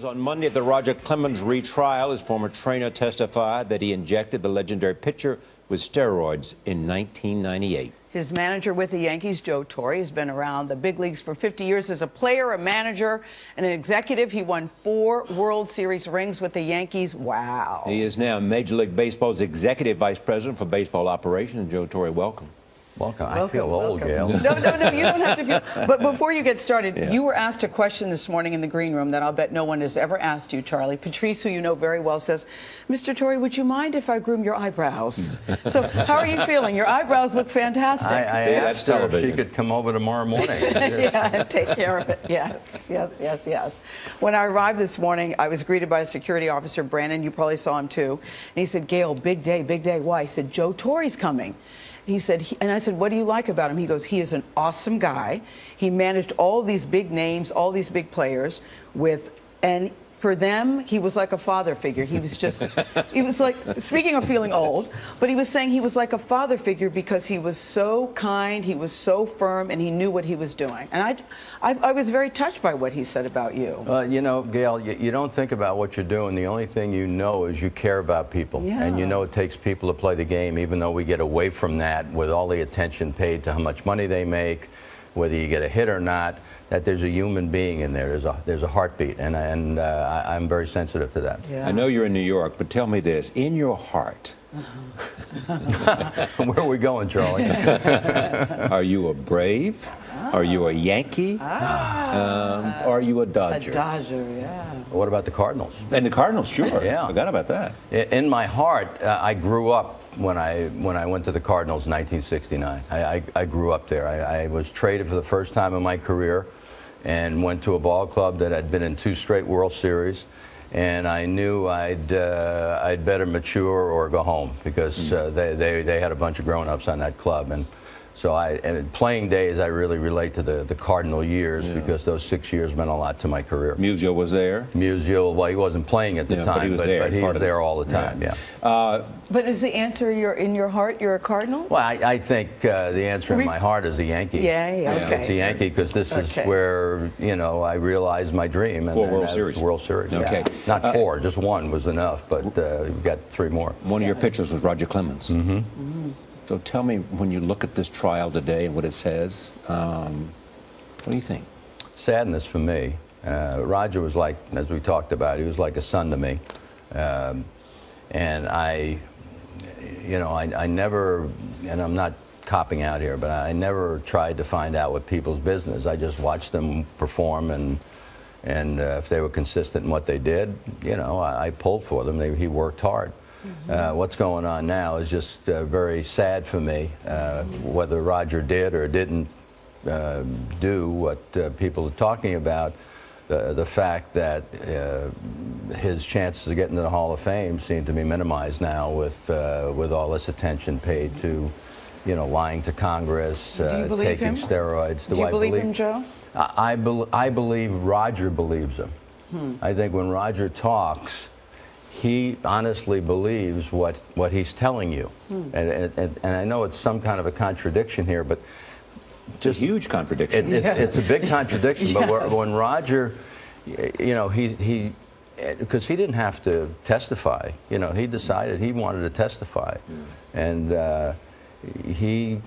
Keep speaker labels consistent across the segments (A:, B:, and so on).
A: On Monday at the Roger Clemens retrial, his former trainer testified that he injected the legendary pitcher with steroids in 1998.
B: His manager with the Yankees, Joe Torre, has been around the big leagues for 50 years as a player, a manager, and an executive. He won 4 World Series rings with the Yankees. Wow.
A: He is now Major League Baseball's Executive Vice President for Baseball Operations. Joe Torre, welcome.
C: Welcome. I feel old, Gail.
B: No, you don't have to feel. But before you get started, you were asked a question this morning in the green room that I'll bet no one has ever asked you, Charlie. Patrice, who you know very well, says, Mr. Torre, would you mind if I groom your eyebrows? So how are you feeling? Your eyebrows look fantastic.
C: I asked her if she could come over tomorrow morning.
B: Yeah, and take care of it. Yes. When I arrived this morning, I was greeted by a security officer, Brandon. You probably saw him too. And he said, Gail, big day, big day. Why? He said, Joe Torre's coming. He said, and I said, what do you like about him? He goes, he is an awesome guy. He managed all these big names, all these big players and for them, he was like a father figure. He was just, he was like, speaking of feeling old, but he was saying he was like a father figure because he was so kind, he was so firm, and he knew what he was doing. And I was very touched by what he said about you.
C: You know, Gail, you don't think about what you're doing. The only thing you know is you care about people.
B: Yeah.
C: And you know it takes people to play the game, even though we get away from that with all the attention paid to how much money they make, whether you get a hit or not, that there's a human being in there. There's a heartbeat, and I'm very sensitive to that.
A: Yeah. I know you're in New York, but tell me this: in your heart,
C: where are we going, Charlie?
A: are you a Brave? Are you a Yankee? Are you a Dodger?
B: A Dodger, yeah.
C: What about the Cardinals?
A: And the Cardinals, sure.
C: Yeah.
A: Forgot about that.
C: In my heart, I grew up when I went to the Cardinals in 1969. I grew up there. I was traded for the first time in my career and went to a ball club that had been in 2 straight World Series. And I knew I'd better mature or go home because they had a bunch of grown-ups on that club. And so in playing days, I really relate to the Cardinal years because those 6 years meant a lot to my career.
A: Musial was there?
C: Musial, well, he wasn't playing at the time,
A: but he was
C: there all the time, yeah.
B: But is the answer in your heart, you're a Cardinal?
C: Well, I think the answer in my heart is a Yankee.
B: Yeah, okay.
C: It's a Yankee because this is where, you know, I realized my dream. And
A: 4 World Series.
C: World Series.
A: Okay.
C: Yeah. Not 4, just 1 was enough, but we've got 3 more.
A: One of your pitchers was Roger Clemens. So tell me, when you look at this trial today and what it says, what do you think?
C: Sadness for me. Roger was like, as we talked about, he was like a son to me. And I never, and I'm not copping out here, but I never tried to find out what people's business. I just watched them perform, and if they were consistent in what they did, you know, I pulled for them. He worked hard. What's going on now is just very sad for me, whether Roger did or didn't do what people are talking about. The fact that his chances of getting to the Hall of Fame seem to be minimized now with all this attention paid to, you know, lying to Congress, taking steroids.
B: Do you believe him, Joe?
C: I believe Roger believes him. I think when Roger talks, he honestly believes what he's telling you. And I know it's some kind of a contradiction here, but
A: it's a huge contradiction.
C: It's a big contradiction, but when Roger, you know, because he didn't have to testify, you know, he decided he wanted to testify. And he,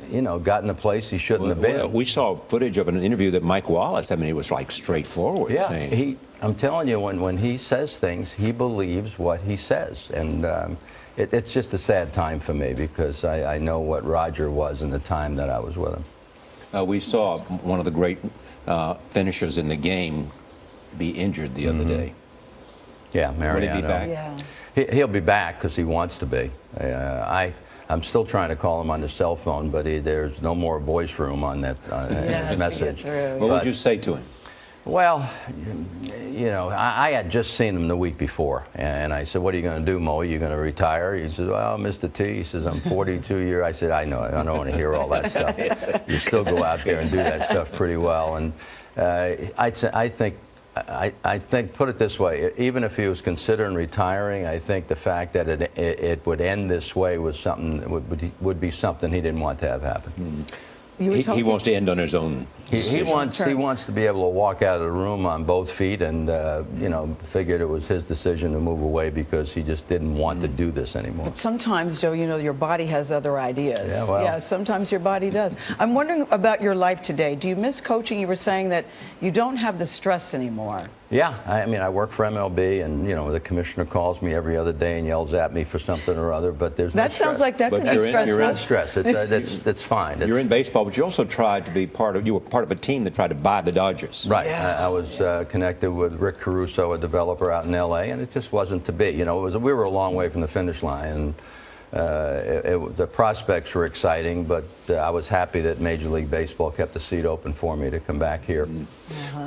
C: you know, got in a place he shouldn't have been.
A: We saw footage of an interview that Mike Wallace, I mean, it was like straightforward.
C: Yeah, I'm telling you, when he says things, he believes what he says. And it's just a sad time for me because I know what Roger was in the time that I was with him.
A: We saw one of the great finishers in the game be injured the other day.
C: Yeah, Mariano.
A: Will he be back?
C: Yeah. He'll be back because he wants to be. I'm still trying to call him on the cell phone, but there's no more voice room on that his message.
A: What would you say to him?
C: Well, you know, I had just seen him the week before, and I said, what are you going to do, Mo? Are you going to retire? He says, well, Mr. T, he says, I'm 42 years. I said, I know, I don't want to hear all that stuff. You still go out there and do that stuff pretty well. And I think, put it this way, even if he was considering retiring, I think the fact that it would end this way was something, would be something he didn't want to have happen.
A: He wants to end on his own
C: He wants to be able to walk out of the room on both feet, and figured it was his decision to move away because he just didn't want to do this anymore.
B: But sometimes, Joe, your body has other ideas.
C: Yeah, well.
B: Yeah, sometimes your body does. I'm wondering about your life today. Do you miss coaching? You were saying that you don't have the stress anymore.
C: Yeah, I work for MLB, and the commissioner calls me every other day and yells at me for something or other. But there's no
B: that
C: stress.
B: sounds like that
A: But
B: could be stressful.
C: You're in stress. It's fine.
A: You're in baseball, but you also tried to be you were part of a team that tried to buy the Dodgers.
C: Right.
B: Yeah.
C: I was connected with Rick Caruso, a developer out in L.A., and it just wasn't to be. We were a long way from the finish line, and the prospects were exciting, but I was happy that Major League Baseball kept the seat open for me to come back here.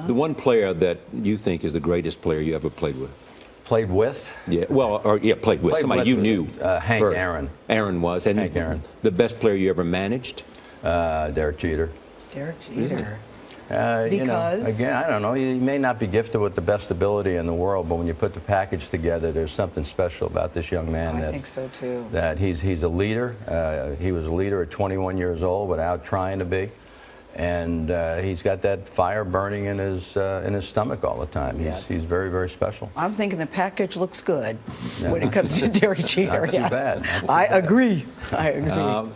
A: The one player that you think is the greatest player you ever played with?
C: Played with?
A: Yeah, played with. Somebody you knew.
C: Hank
A: first.
C: Aaron.
A: Aaron was. And
C: Hank Aaron.
A: The best player you ever managed?
C: Derek Jeter.
B: Derek Jeter.
C: Because? Again, I don't know. He may not be gifted with the best ability in the world, but when you put the package together, there's something special about this young man.
B: I think so too.
C: That he's a leader. He was a leader at 21 years old without trying to be. And he's got that fire burning in his stomach all the time. He's very, very special.
B: I'm thinking the package looks good when it comes to Derek Jeter.
C: Not too bad.
B: I agree. I agree.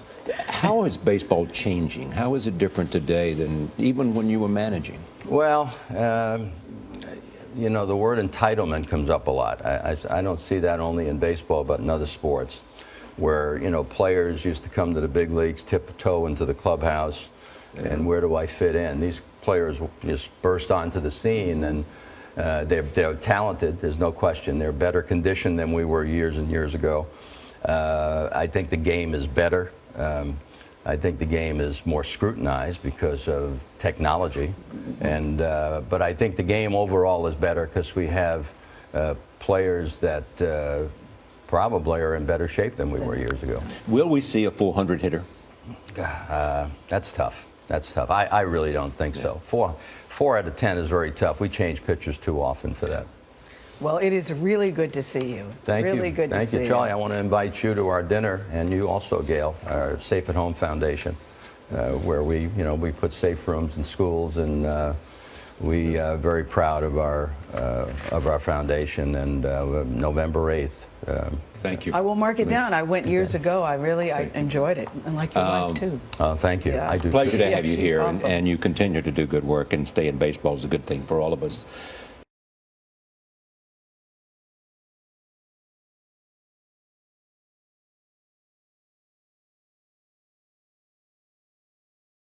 A: How is baseball changing? How is it different today than even when you were managing?
C: Well, the word entitlement comes up a lot. I don't see that only in baseball, but in other sports, where players used to come to the big leagues, tiptoe into the clubhouse, and where do I fit in? These players just burst onto the scene, and they're talented. There's no question. They're better conditioned than we were years and years ago. I think the game is better. I think the game is more scrutinized because of technology, but I think the game overall is better because we have players that probably are in better shape than we were years ago.
A: Will we see a 400 hitter?
C: That's tough. That's tough. I really don't think so. 4 out of 10 is very tough. We change pitchers too often for that.
B: Well, it is really good to see you.
C: Thank you.
B: Really good to see you.
C: Thank you, Charlie. I want to invite you to our dinner, and you also, Gail, our Safe at Home Foundation, where we put safe rooms in schools, and we are very proud of our foundation. And November 8th.
A: Thank you.
B: I will mark it down. I went years ago. I enjoyed it, and like your wife too.
C: Thank you.
B: Yeah.
C: I do.
A: Pleasure
C: too.
A: to have you here,
B: awesome.
A: and you continue to do good work, and stay in baseball is a good thing for all of us.